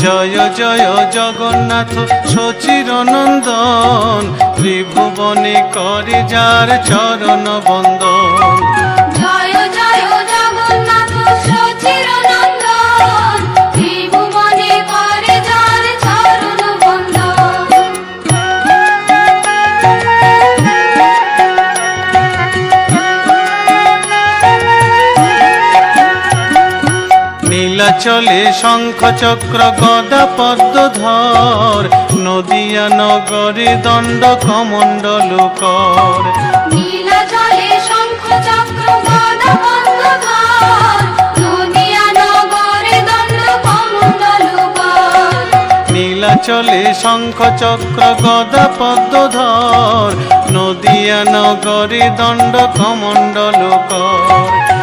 জয় জয় জগন্নাথ সচির নন্দন, ত্রিভুবনে করে যার চরণ বন্দন। জয় জয় জগন্নাথ সচির নন্দন, ত্রিভুবনে করে যার চরণ বন্দন। নীলাচলে শঙ্খ চক্র গদা পদ্মধর, নদিয়া নগরে দণ্ড কমণ্ডল কর। নীলাচলে শঙ্খ চক্র গদা পদ্মধর, নদিয়া নগরে দণ্ড কমণ্ডল কর। নীলাচলে শঙ্খ চক্র গদা পদ্মধর, নদিয়া নগরে দণ্ড কমণ্ডল কর।